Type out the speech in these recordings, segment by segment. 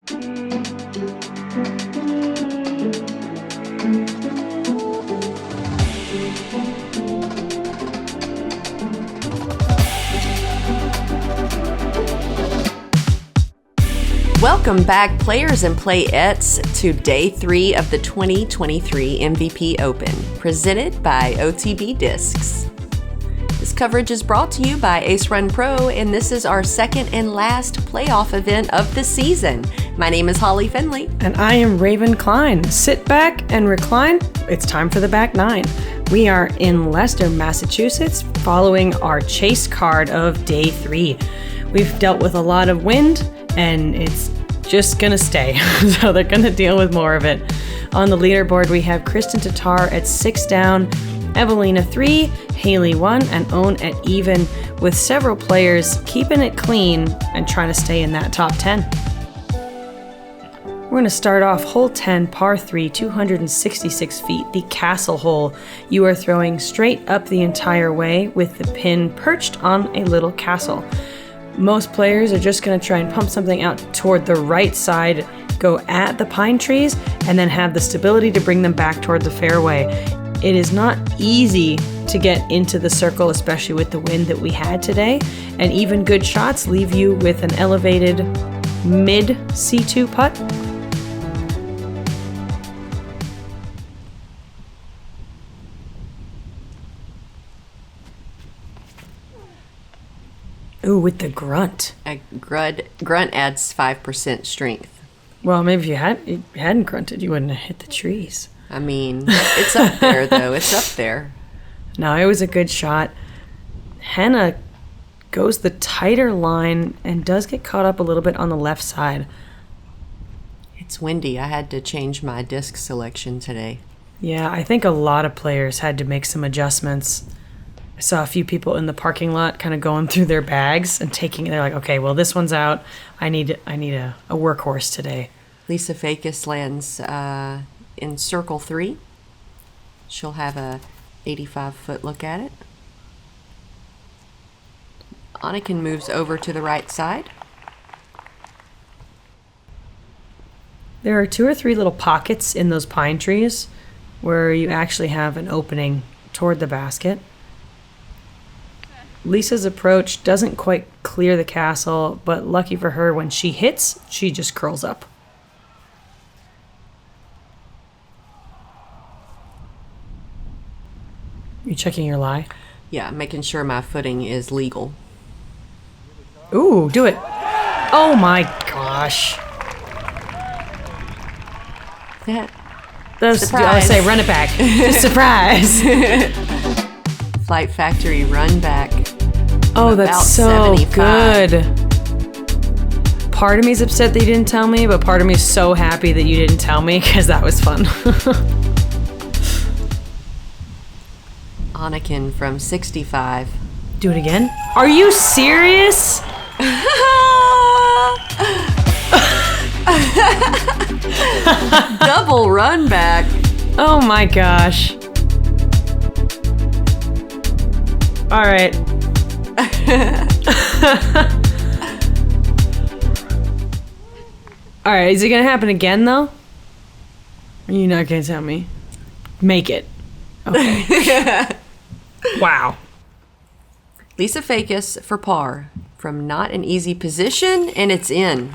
Welcome back, players and playettes, to Day 3 of the 2023 MVP Open, presented by OTB Discs. This coverage is brought to you by Ace Run Pro, and this is our second and last playoff event of the season. My name is Holly Finley. And I am Raven Klein. Sit back and recline. It's time for the back nine. We are in Leicester, Massachusetts, following our chase card of Day 3. We've dealt with a lot of wind, and it's just gonna stay. So they're gonna deal with more of it. On the leaderboard, we have Kristen Tatar at 6 down, Evelina 3, Haley 1, and Own at even, with several players keeping it clean and trying to stay in that top 10. We're going to start off hole 10, par 3, 266 feet, the castle hole. You are throwing straight up the entire way with the pin perched on a little castle. Most players are just going to try and pump something out toward the right side, go at the pine trees, and then have the stability to bring them back toward the fairway. It is not easy to get into the circle, especially with the wind that we had today, and even good shots leave you with an elevated mid C2 putt. Ooh, with the grunt. A grunt adds 5% strength. Well, maybe if you hadn't grunted, you wouldn't have hit the trees. I mean, it's up there, though. It's up there. No, it was a good shot. Henna goes the tighter line and does get caught up a little bit on the left side. It's windy. I had to change my disc selection today. Yeah, I think a lot of players had to make some adjustments. I saw a few people in the parking lot kind of going through their bags and they're like, okay, well, this one's out. I need a workhorse today. Lisa Fajkus lands in circle 3. She'll have a 85-foot look at it. Anniken moves over to the right side. There are 2 or 3 little pockets in those pine trees where you actually have an opening toward the basket. Lisa's approach doesn't quite clear the castle, but lucky for her, when she hits, she just curls up. You checking your lie? Yeah, making sure my footing is legal. Ooh, do it. Oh my gosh. Yeah. I say run it back. Surprise. Flight Factory run back. Oh, that's so 75. Good. Part of me is upset that you didn't tell me, but part of me is so happy that you didn't tell me, because that was fun. Anniken from 65. Do it again? Are you serious? Double run back. Oh my gosh. All right. All right, is it gonna happen again though? You're not gonna tell me. Make it. Okay. Wow. Lisa Fajkus for par from not an easy position, and it's in.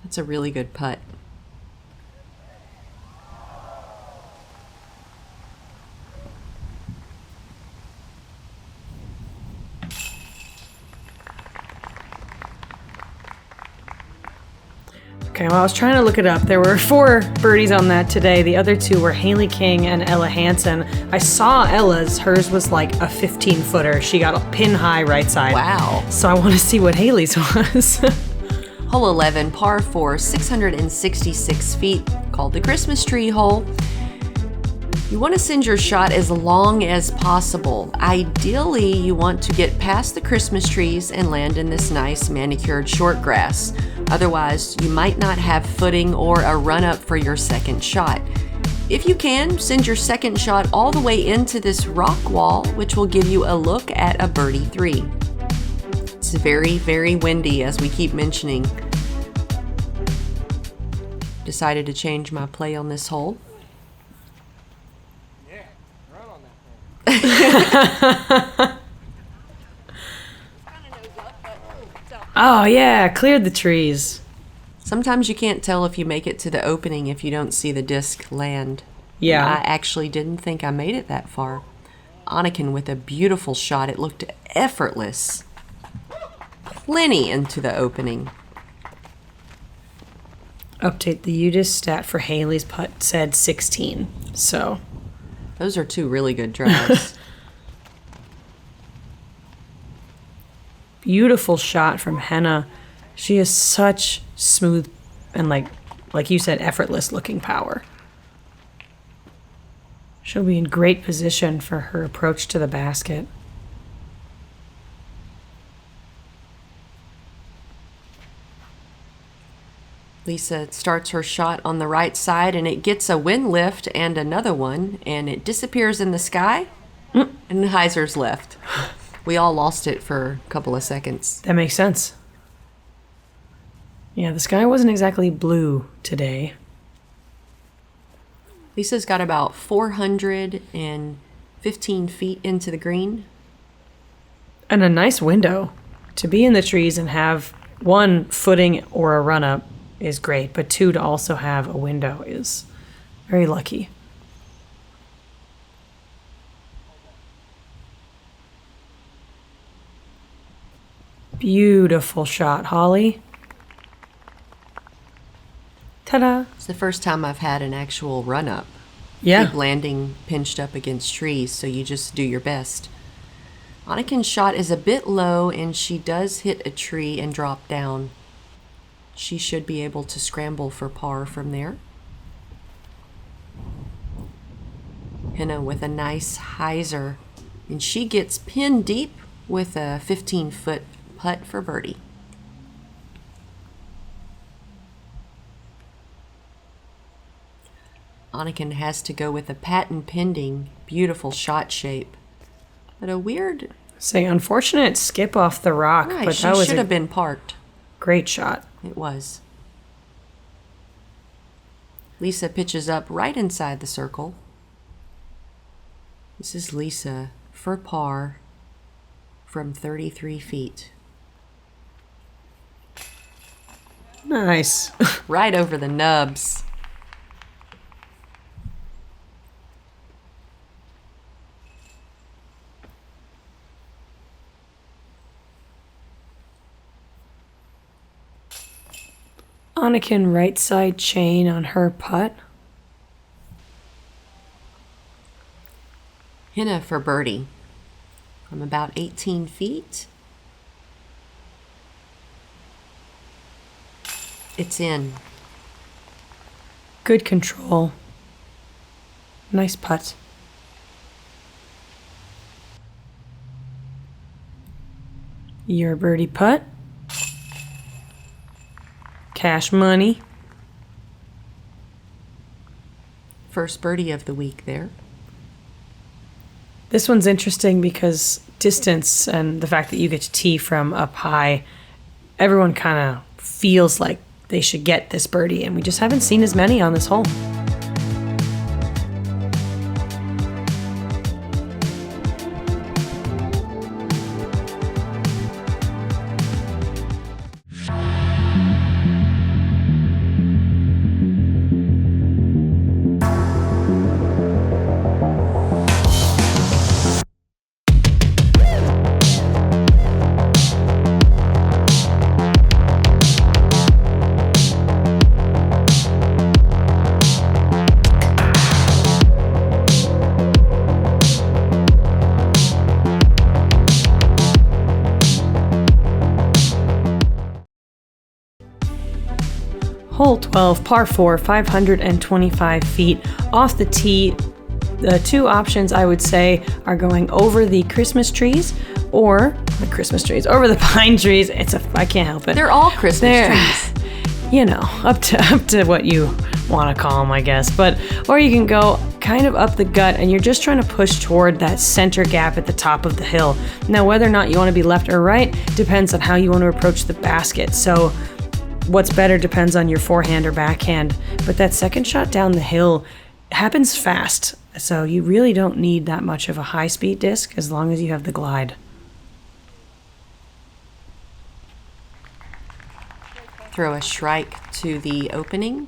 That's a really good putt. Okay, well, I was trying to look it up. There were 4 birdies on that today. The other 2 were Haley King and Ella Hansen. I saw Ella's. Hers was like a 15-footer. She got a pin high right side. Wow. So I want to see what Haley's was. Hole 11, par 4, 666 feet, called the Christmas tree hole. You want to send your shot as long as possible. Ideally, you want to get past the Christmas trees and land in this nice manicured short grass. Otherwise, you might not have footing or a run-up for your second shot. If you can, send your second shot all the way into this rock wall, which will give you a look at a birdie 3. It's very, very windy, as we keep mentioning. Decided to change my play on this hole. Yeah, run on that thing. Oh, yeah, cleared the trees. Sometimes you can't tell if you make it to the opening if you don't see the disc land. Yeah. And I actually didn't think I made it that far. Anniken with a beautiful shot. It looked effortless. Plenty into the opening. Update the UDIS stat for Haley's putt said 16. So, Those are two really good drives. beautiful shot from Henna. She has such smooth and like you said, effortless looking power. She'll be in great position for her approach to the basket. Lisa starts her shot on the right side, and it gets a wind lift and another one, and it disappears in the sky, and Heiser's left. We all lost it for a couple of seconds. That makes sense. Yeah, the sky wasn't exactly blue today. Lisa's got about 415 feet into the green. And a nice window. To be in the trees and have one footing or a run up is great, but two, to also have a window is very lucky. Beautiful shot, Holly. Ta-da. It's the first time I've had an actual run-up. Yeah. Keep landing pinched up against trees, so you just do your best. Anniken's shot is a bit low, and she does hit a tree and drop down. She should be able to scramble for par from there. Henna with a nice hyzer, and she gets pinned deep with a 15-foot putt for birdie. Anniken has to go with a patent pending, beautiful shot shape. But a weird... Say, unfortunate skip off the rock, Right, but she that was should a have been parked. great shot. It was. Lisa pitches up right inside the circle. This is Lisa for par from 33 feet. Nice. Right over the nubs. Anniken right side chain on her putt. Henna for birdie from about 18 feet. It's in. Good control. Nice putt. Your birdie putt. Cash money. First birdie of the week there. This one's interesting because distance and the fact that you get to tee from up high, everyone kind of feels like they should get this birdie, and we just haven't seen as many on this hole. Hole 12, par 4, 525 feet off the tee. The two options I would say are going over the Christmas trees or over the pine trees. I can't help it. They're all Christmas trees. You know, up to what you want to call them, I guess. Or you can go kind of up the gut and you're just trying to push toward that center gap at the top of the hill. Now, whether or not you want to be left or right depends on how you want to approach the basket. So what's better depends on your forehand or backhand. But that second shot down the hill happens fast. So you really don't need that much of a high-speed disc as long as you have the glide. Throw a shrike to the opening.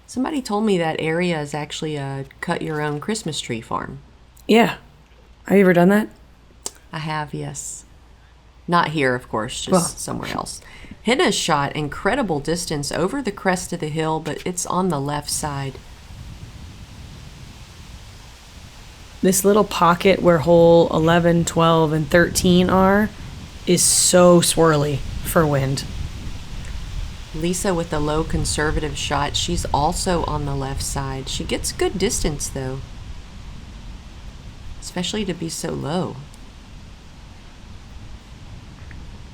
Somebody told me that area is actually a cut-your-own Christmas tree farm. Yeah. Have you ever done that? I have, yes. Not here, of course, just somewhere else. Henna's shot incredible distance over the crest of the hill, but it's on the left side. This little pocket where hole 11, 12, and 13 are is so swirly for wind. Lisa with the low conservative shot, she's also on the left side. She gets good distance though, especially to be so low.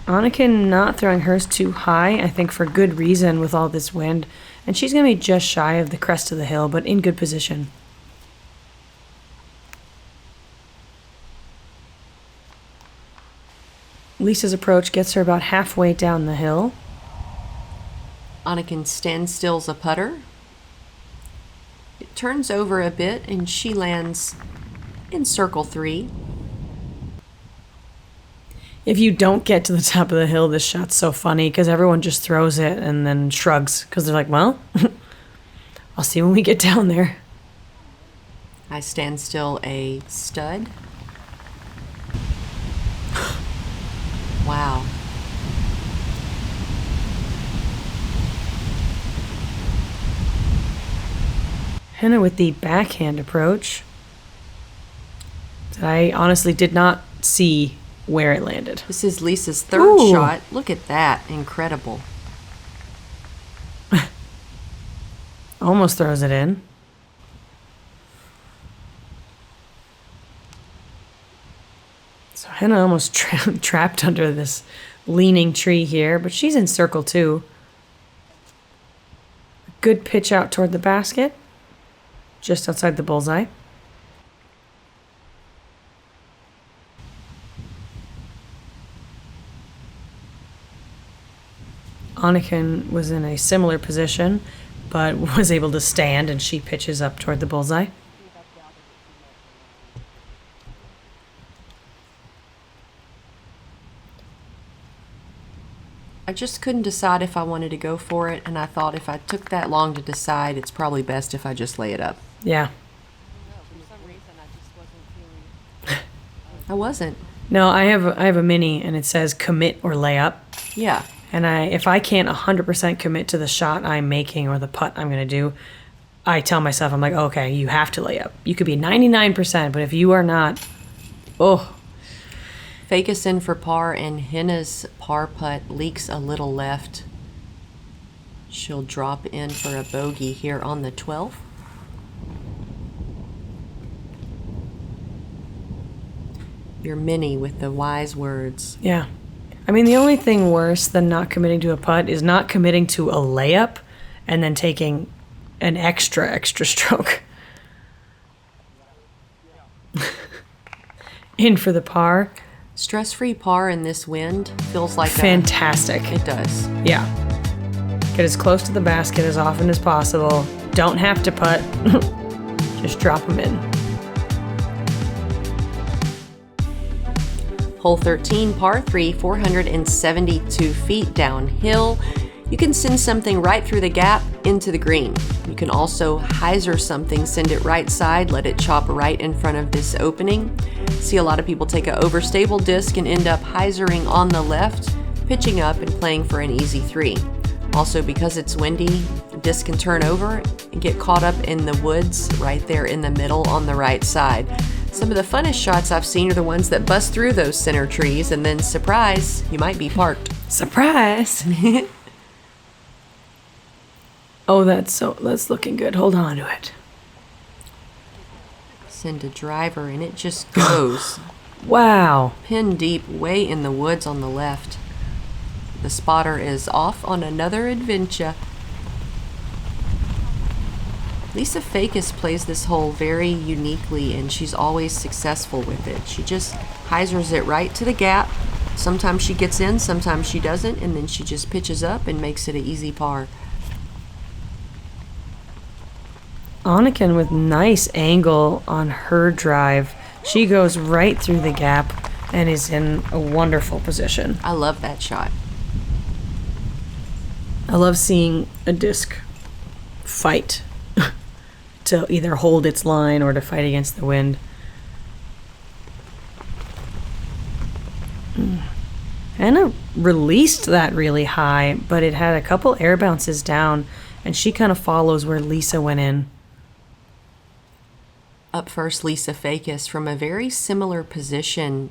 Anniken not throwing hers too high, I think for good reason with all this wind, and she's going to be just shy of the crest of the hill, but in good position. Lisa's approach gets her about halfway down the hill. Anniken standstills a putter. It turns over a bit and she lands in circle 3. If you don't get to the top of the hill, this shot's so funny because everyone just throws it and then shrugs because they're like, well, I'll see when we get down there. I stand still a stud. Wow. Henna with the backhand approach. I honestly did not see where it landed. This is Lisa's third shot. Look at that. Incredible. Almost throws it in. So Henna almost trapped under this leaning tree here, but she's in circle 2. Good pitch out toward the basket, just outside the bullseye. Anniken was in a similar position, but was able to stand, and she pitches up toward the bullseye. I just couldn't decide if I wanted to go for it, and I thought if I took that long to decide, it's probably best if I just lay it up. Yeah. I wasn't. No, I have a mini, and it says commit or lay up. Yeah. And if I can't 100% commit to the shot I'm making or the putt I'm going to do, I tell myself, I'm like, okay, you have to lay up. You could be 99%, but if you are not, Fajkus in for par, and Henna's par putt leaks a little left. She'll drop in for a bogey here on the 12th. Your mini with the wise words. Yeah. I mean, the only thing worse than not committing to a putt is not committing to a layup and then taking an extra stroke. In for the par. Stress-free par in this wind feels like fantastic. It does. Yeah. Get as close to the basket as often as possible. Don't have to putt. Just drop them in. Hole 13, par 3, 472 feet downhill. You can send something right through the gap into the green. You can also hyzer something, send it right side, let it chop right in front of this opening. See a lot of people take an overstable disc and end up hyzering on the left, pitching up and playing for an easy 3. Also, because it's windy, the disc can turn over and get caught up in the woods right there in the middle on the right side. Some of the funnest shots I've seen are the ones that bust through those center trees and then, surprise, you might be parked. Surprise! Oh, that's looking good. Hold on to it. Send a driver and it just goes. Wow. Pin deep way in the woods on the left. The spotter is off on another adventure. Lisa Fajkus plays this hole very uniquely, and she's always successful with it. She just hyzers it right to the gap. Sometimes she gets in, sometimes she doesn't, and then she just pitches up and makes it an easy par. Anniken with nice angle on her drive. She goes right through the gap and is in a wonderful position. I love that shot. I love seeing a disc fight to either hold its line or to fight against the wind. Henna released that really high, but it had a couple air bounces down, and she kind of follows where Lisa went in. Up first, Lisa Fajkus from a very similar position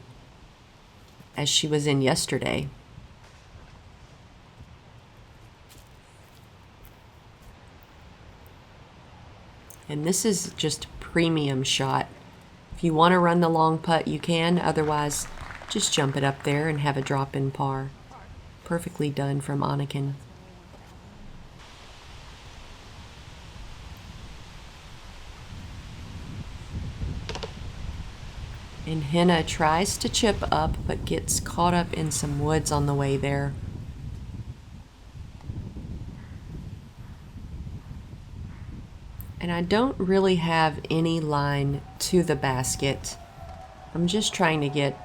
as she was in yesterday. And this is just a premium shot. If you want to run the long putt, you can. Otherwise, just jump it up there and have a drop-in par. Perfectly done from Anniken. And Henna tries to chip up, but gets caught up in some woods on the way there. And I don't really have any line to the basket. I'm just trying to get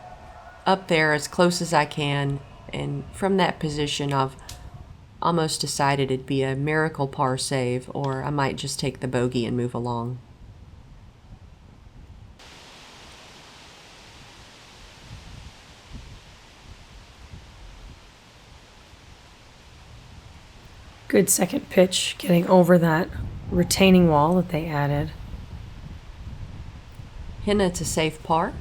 up there as close as I can, and from that position I've almost decided it'd be a miracle par save, or I might just take the bogey and move along. Good second pitch, getting over that retaining wall that they added. Henna to safe par.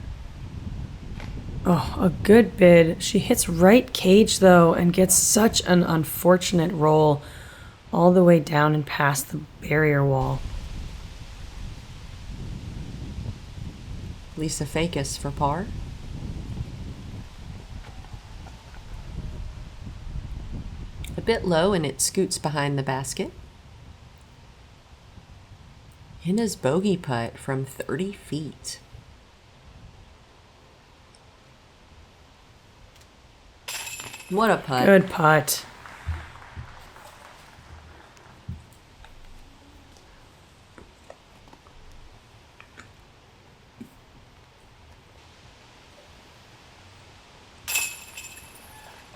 Oh, a good bid. She hits right cage though and gets such an unfortunate roll all the way down and past the barrier wall. Lisa Fajkus for par. A bit low, and it scoots behind the basket. Henna's bogey putt from 30 feet. What a putt. Good putt.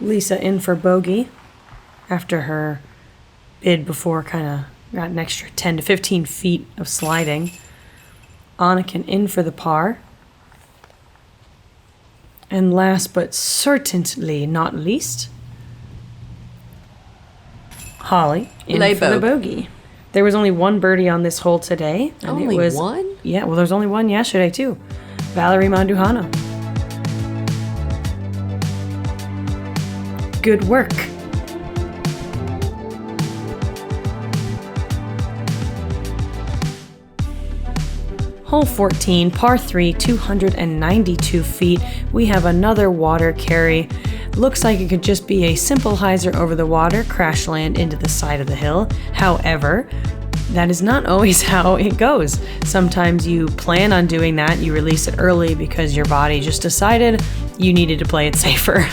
Lisa in for bogey after her bid before kind of got an extra 10 to 15 feet of sliding. Anniken in for the par. And last but certainly not least, Holly in for the bogey. There was only one birdie on this hole today. And only it was, one? Yeah, well, there's only one yesterday too. Valerie Manduhana. Good work. Hole 14, par 3, 292 feet. We have another water carry. Looks like it could just be a simple hyzer over the water, crash land into the side of the hill. However, that is not always how it goes. Sometimes you plan on doing that, you release it early because your body just decided you needed to play it safer.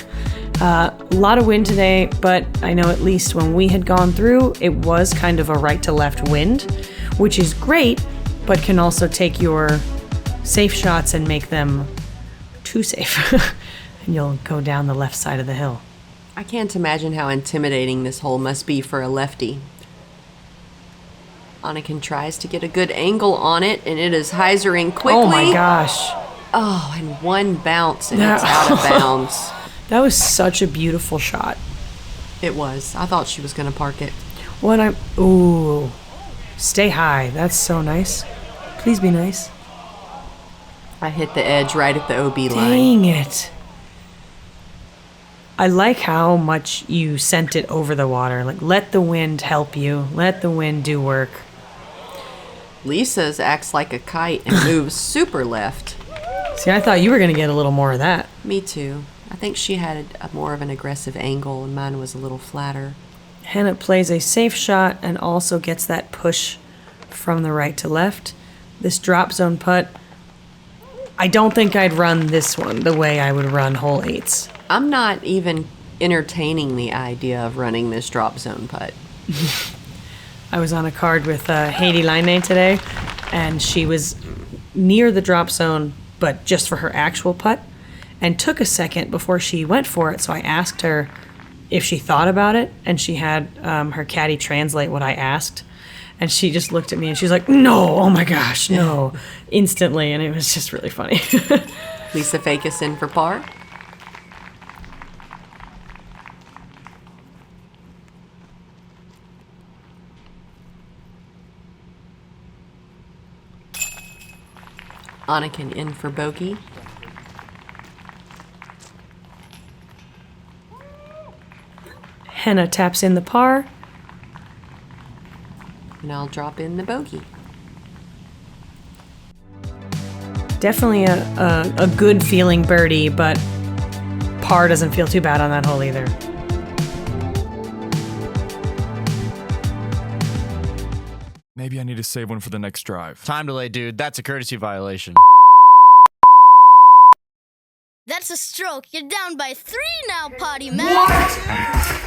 A lot of wind today, but I know at least when we had gone through, it was kind of a right to left wind, which is great, but can also take your safe shots and make them too safe. And you'll go down the left side of the hill. I can't imagine how intimidating this hole must be for a lefty. Anniken tries to get a good angle on it, and it is hyzering quickly. Oh my gosh. Oh, and one bounce, and it's out of bounds. That was such a beautiful shot. It was. I thought she was going to park it. Ooh. Stay high. That's so nice. Please be nice. I hit the edge right at the OB line. Dang it. I like how much you sent it over the water. Like, let the wind help you. Let the wind do work. Lisa's acts like a kite and moves super left. See, I thought you were going to get a little more of that. Me too. I think she had a more of an aggressive angle, and mine was a little flatter. Henna plays a safe shot and also gets that push from the right to left. This drop zone putt, I don't think I'd run this one the way I would run hole 8s. I'm not even entertaining the idea of running this drop zone putt. I was on a card with Haiti Line today, and she was near the drop zone, but just for her actual putt, and took a second before she went for it. So I asked her if she thought about it, and she had her caddy translate what I asked. And she just looked at me and she's like, no, oh my gosh, no, instantly. And it was just really funny. Lisa Fajkus in for par. Anniken in for bogey. Henna taps in the par. And I'll drop in the bogey. Definitely a good feeling birdie, but par doesn't feel too bad on that hole either. Maybe I need to save one for the next drive. Time delay, dude. That's a courtesy violation. That's a stroke. You're down by 3 now, potty man. What?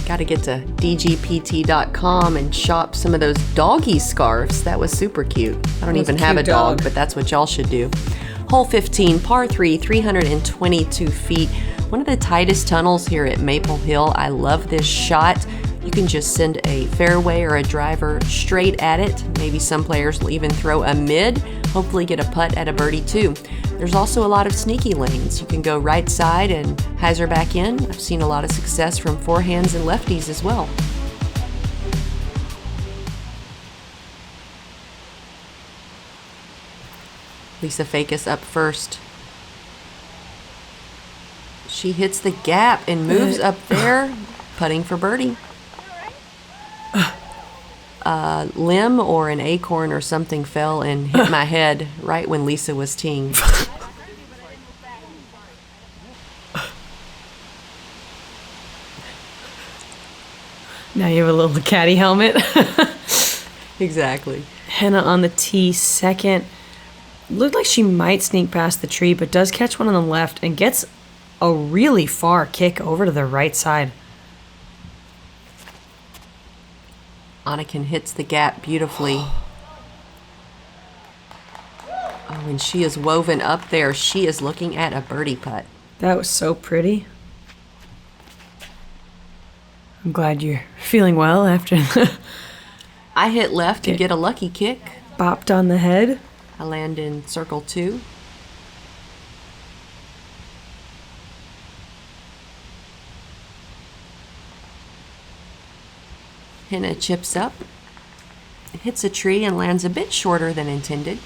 Got to get to DGPT.com and shop some of those doggy scarves. That was super cute. I don't even have a dog, but that's what y'all should do. Hole 15, par 3, 322 feet. One of the tightest tunnels here at Maple Hill. I love this shot. You can just send a fairway or a driver straight at it. Maybe some players will even throw a mid, hopefully get a putt at a birdie too. There's also a lot of sneaky lanes. You can go right side and hyzer back in. I've seen a lot of success from forehands and lefties as well. Lisa Fajkus up first. She hits the gap and moves up there, putting for birdie. A limb or an acorn or something fell and hit my head right when Lisa was teeing. Now you have a little caddy helmet. Exactly. Henna on the tee, second. Looked like she might sneak past the tree, but does catch one on the left and gets a really far kick over to the right side. Anniken hits the gap beautifully. Oh, and she is woven up there. She is looking at a birdie putt. That was so pretty. I'm glad you're feeling well after the I hit left to get a lucky kick. bopped on the head. I land in circle 2. Henna chips up, hits a tree and lands a bit shorter than intended.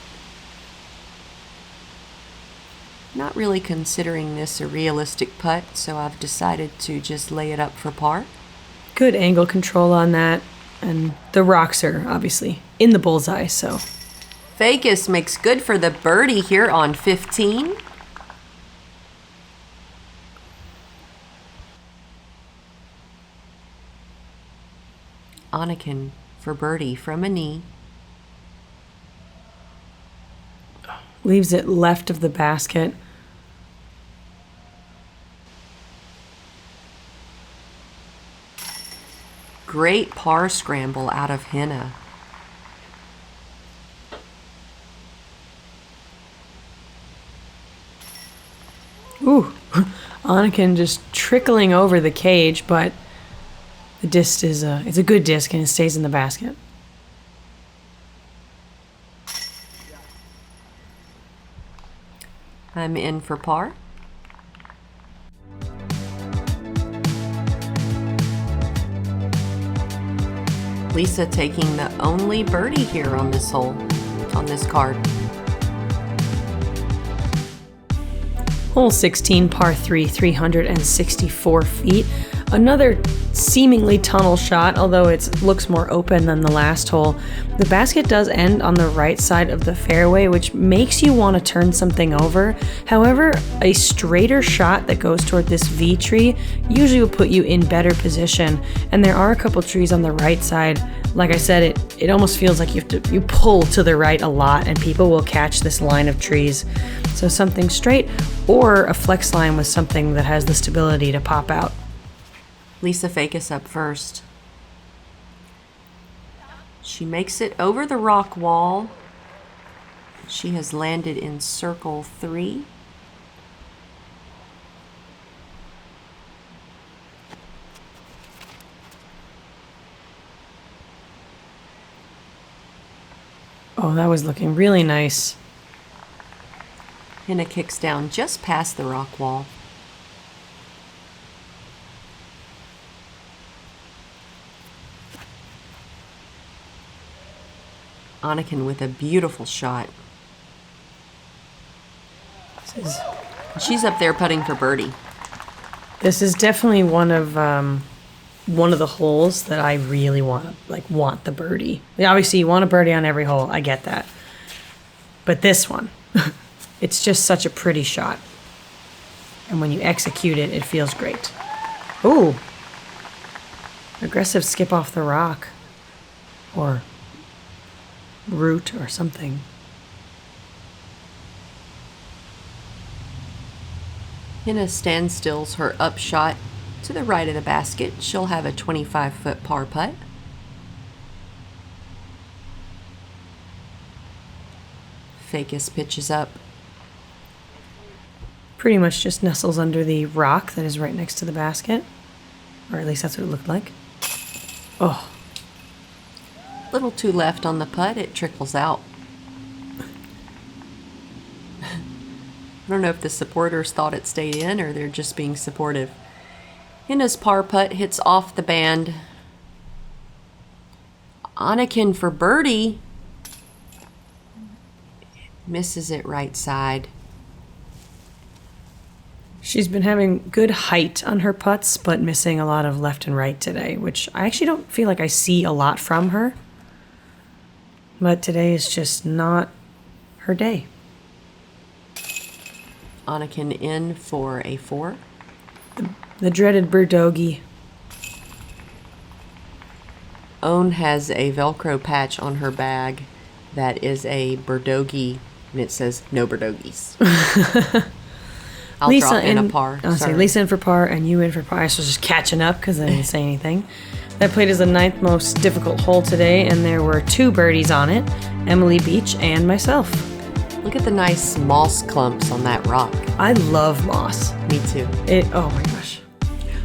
Not really considering this a realistic putt, so I've decided to just lay it up for par. Good angle control on that. And the rocks are obviously in the bullseye, so. Fajkus makes good for the birdie here on 15. Anniken for birdie from a knee. Leaves it left of the basket. Great par scramble out of Henna. Ooh, Anniken just trickling over the cage, but the disc is it's a good disc and it stays in the basket. I'm in for par. Lisa taking the only birdie here on this hole, on this card. Hole 16, par 3, 364 feet. Another seemingly tunnel shot, although it looks more open than the last hole. The basket does end on the right side of the fairway, which makes you want to turn something over. However, a straighter shot that goes toward this V tree usually will put you in better position. And there are a couple trees on the right side. Like I said, it almost feels like you pull to the right a lot, and people will catch this line of trees. So something straight or a flex line with something that has the stability to pop out. Lisa Fajkus up first. She makes it over the rock wall. She has landed in circle 3. Oh, that was looking really nice. Henna kicks down just past the rock wall. Anniken with a beautiful shot. She's up there putting for birdie. This is definitely one of the holes that I really want the birdie. Obviously, you want a birdie on every hole. I get that. But this one, it's just such a pretty shot. And when you execute it, it feels great. Ooh. Aggressive skip off the rock. Or root or something. Henna standstills her upshot to the right of the basket. She'll have a 25-foot par putt. Fajkus pitches up. Pretty much just nestles under the rock that is right next to the basket. Or at least that's what it looked like. Oh. Little too left on the putt, it trickles out. I don't know if the supporters thought it stayed in or they're just being supportive. Henna's par putt hits off the band. Anniken for birdie. Misses it right side. She's been having good height on her putts, but missing a lot of left and right today, which I actually don't feel like I see a lot from her. But today is just not her day. Anniken in for a 4. The dreaded birdogey. Own has a Velcro patch on her bag that is a birdogey, and it says no birdogies. I'll Lisa drop in a par. Sorry, Lisa in for par and you in for par. I was just catching up because I didn't say anything. That played as the 9th most difficult hole today, and there were 2 birdies on it, Emily Beach and myself. Look at the nice moss clumps on that rock. I love moss. Me too. Oh my gosh.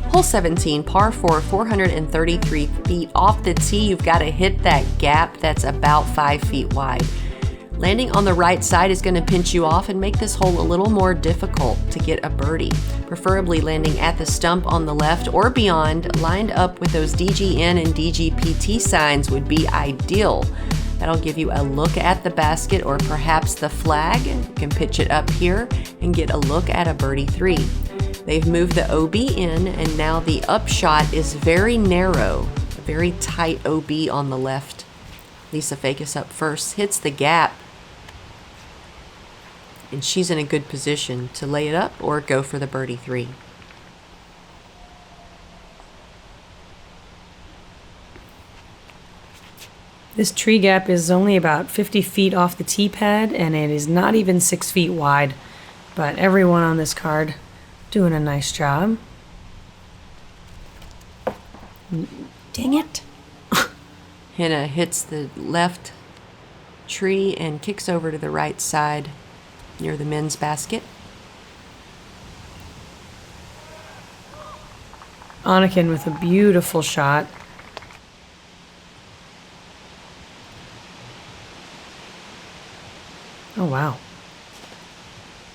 Hole 17, par 4, 433 feet off the tee. You've got to hit that gap that's about 5 feet wide. Landing on the right side is going to pinch you off and make this hole a little more difficult to get a birdie. Preferably landing at the stump on the left or beyond, lined up with those DGN and DGPT signs would be ideal. That'll give you a look at the basket or perhaps the flag. You can pitch it up here and get a look at a birdie 3. They've moved the OB in, and now the upshot is very narrow, a very tight OB on the left. Lisa Fajkus up first, hits the gap, and she's in a good position to lay it up or go for the birdie 3. This tree gap is only about 50 feet off the tee pad, and it is not even 6 feet wide. But everyone on this card doing a nice job. Dang it. Henna hits the left tree and kicks over to the right side near the men's basket. Anniken with a beautiful shot. Oh, wow.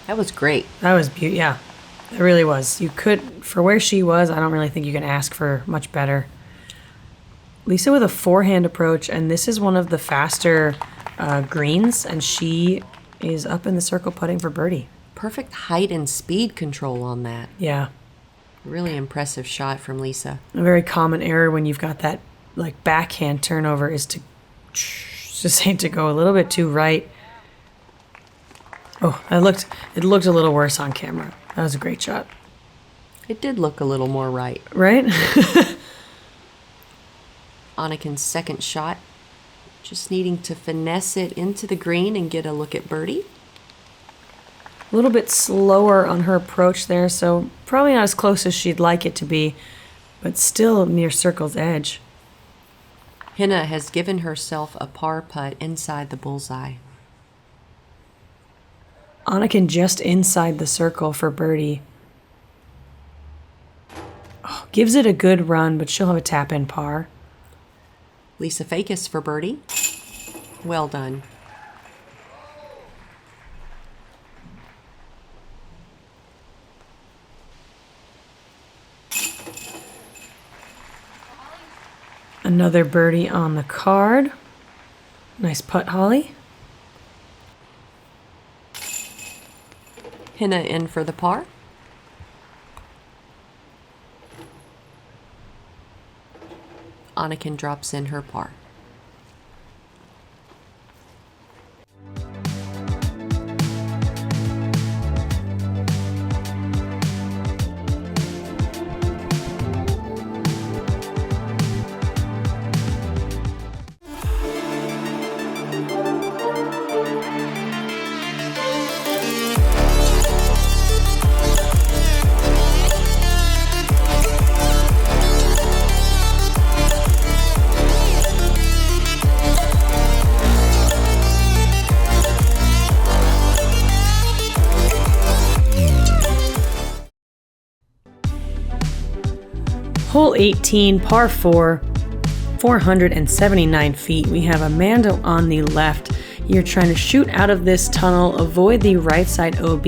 That was great. That was beautiful. Yeah, it really was. You could, for where she was, I don't really think you can ask for much better. Lisa with a forehand approach, and this is one of the faster greens, and she is up in the circle putting for birdie. Perfect height and speed control on that. Yeah. Really impressive shot from Lisa. A very common error when you've got that like backhand turnover is to just hate to go a little bit too right. Oh, it looked a little worse on camera. That was a great shot. It did look a little more right. Right? Anniken's second shot. Just needing to finesse it into the green and get a look at birdie. A little bit slower on her approach there, so probably not as close as she'd like it to be, but still near circle's edge. Henna has given herself a par putt inside the bullseye. Anniken just inside the circle for birdie. Oh, gives it a good run, but she'll have a tap-in par. Lisa Fajkus for birdie. Well done. Another birdie on the card. Nice putt, Holly. Henna in for the par. Anniken drops in her par. Hole 18, par 4, 479 feet. We have Amanda on the left. You're trying to shoot out of this tunnel, avoid the right side OB,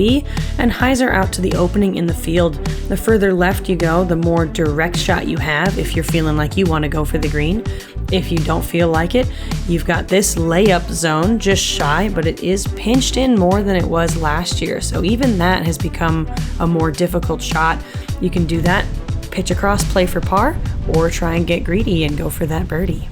and hyzer out to the opening in the field. The further left you go, the more direct shot you have if you're feeling like you want to go for the green. If you don't feel like it, you've got this layup zone just shy, but it is pinched in more than it was last year. So even that has become a more difficult shot. You can do that, pitch across, play for par, or try and get greedy and go for that birdie.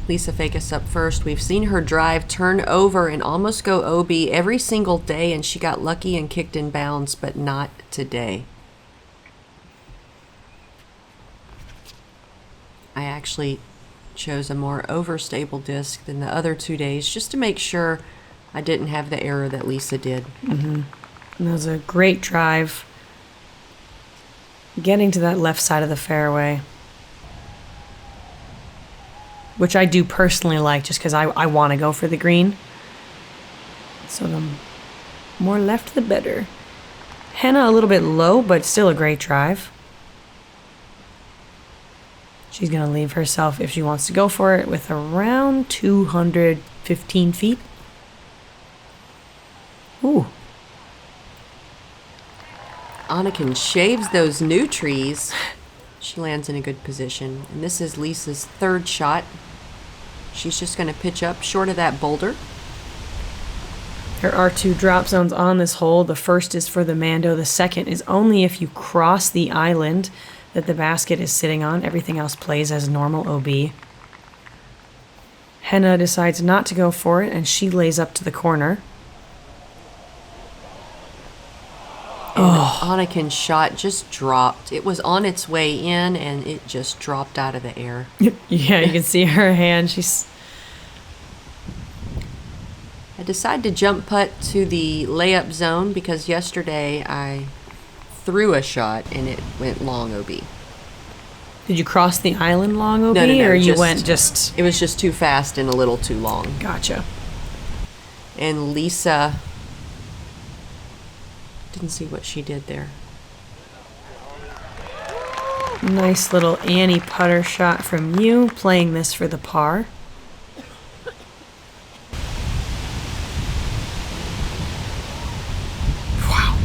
Lisa Fajkus up first. We've seen her drive turn over and almost go OB every single day, and she got lucky and kicked in bounds, but not today. I actually chose a more overstable disc than the other 2 days just to make sure I didn't have the error that Lisa did. And that was a great drive. Getting to that left side of the fairway, which I do personally like just because I want to go for the green. So the more left, the better. Henna a little bit low, but still a great drive. She's going to leave herself, if she wants to go for it, with around 215 feet. Ooh. Anniken shaves those new trees. She lands in a good position. And this is Lisa's third shot. She's just going to pitch up short of that boulder. There are two drop zones on this hole. The first is for the Mando. The second is only if you cross the island that the basket is sitting on. Everything else plays as normal OB. Henna decides not to go for it, and she lays up to the corner. Anniken's shot just dropped. It was on its way in, and it just dropped out of the air. Yeah, you can see her hand. I decided to jump putt to the layup zone because yesterday I threw a shot and it went long OB. Did you cross the island long OB, No, or you just- went just... It was just too fast and a little too long. Gotcha. And Lisa... didn't see what she did there. Nice little Annie putter shot from you, playing this for the par. Wow.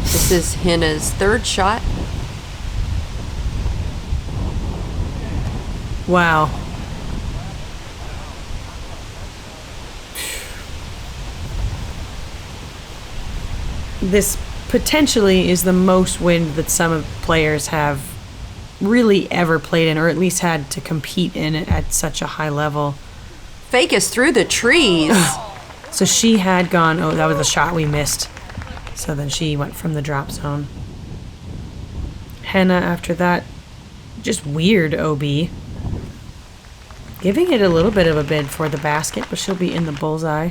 This is Henna's third shot. Wow. This potentially is the most wind that some players have really ever played in, or at least had to compete in at such a high level. Fajkus through the trees. So she had gone, oh, that was a shot we missed. So then she went from the drop zone. Henna, after that, just weird OB. Giving it a little bit of a bid for the basket, but she'll be in the bullseye.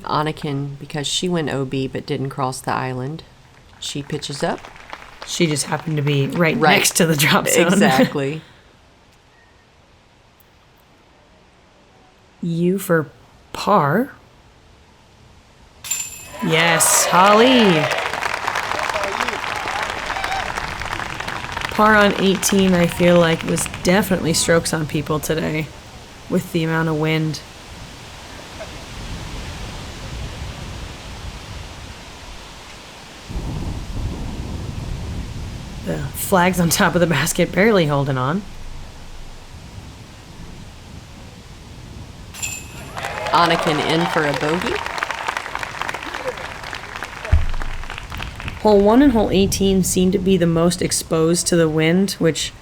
Anniken, because she went OB but didn't cross the island, she pitches up. She just happened to be right next to the drop zone. Exactly. U for par. Yes, Holly. Par on 18, I feel like, was definitely strokes on people today with the amount of wind. The flags on top of the basket barely holding on. Anniken in for a bogey. Hole 1 and hole 18 seem to be the most exposed to the wind, which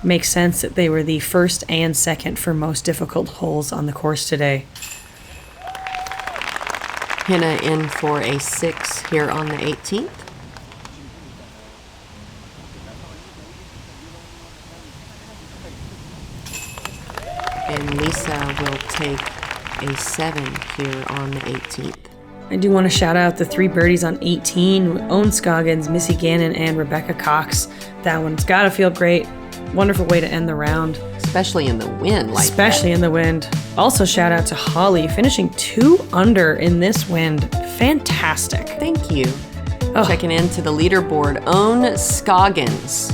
makes sense that they were the first and second for most difficult holes on the course today. Henna in for a 6 here on the 18th. And Lisa will take a 7 here on the 18th. I do want to shout out the 3 birdies on 18, Owen Scoggins, Missy Gannon, and Rebecca Cox. That one's gotta feel great. Wonderful way to end the round. Especially in the wind like Especially in the wind. Also shout out to Holly, finishing 2 under in this wind. Fantastic. Thank you. Oh. Checking into the leaderboard, Owen Scoggins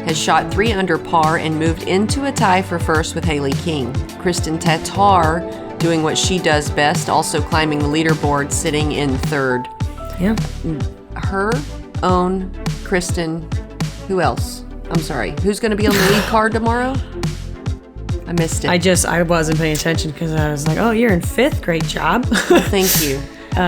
has shot 3 under par and moved into a tie for first with Haley King. Kristen Tatar doing what she does best, also climbing the leaderboard, sitting in 3rd. Yeah. Her, Owen, Kristen, who else? I'm sorry. Who's going to be on the lead card tomorrow? I missed it. I wasn't paying attention because I was like, oh, you're in 5th. Great job. Thank you.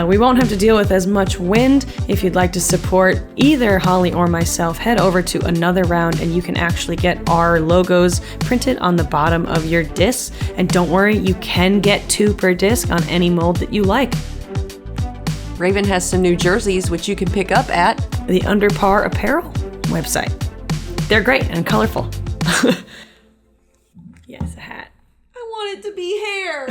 We won't have to deal with as much wind. If you'd like to support either Holly or myself, head over to Another Round and you can actually get our logos printed on the bottom of your disc. And don't worry, you can get 2 per disc on any mold that you like. Raven has some new jerseys, which you can pick up at the Under Par Apparel website. They're great and colorful. Yes, a hat. I want it to be hair.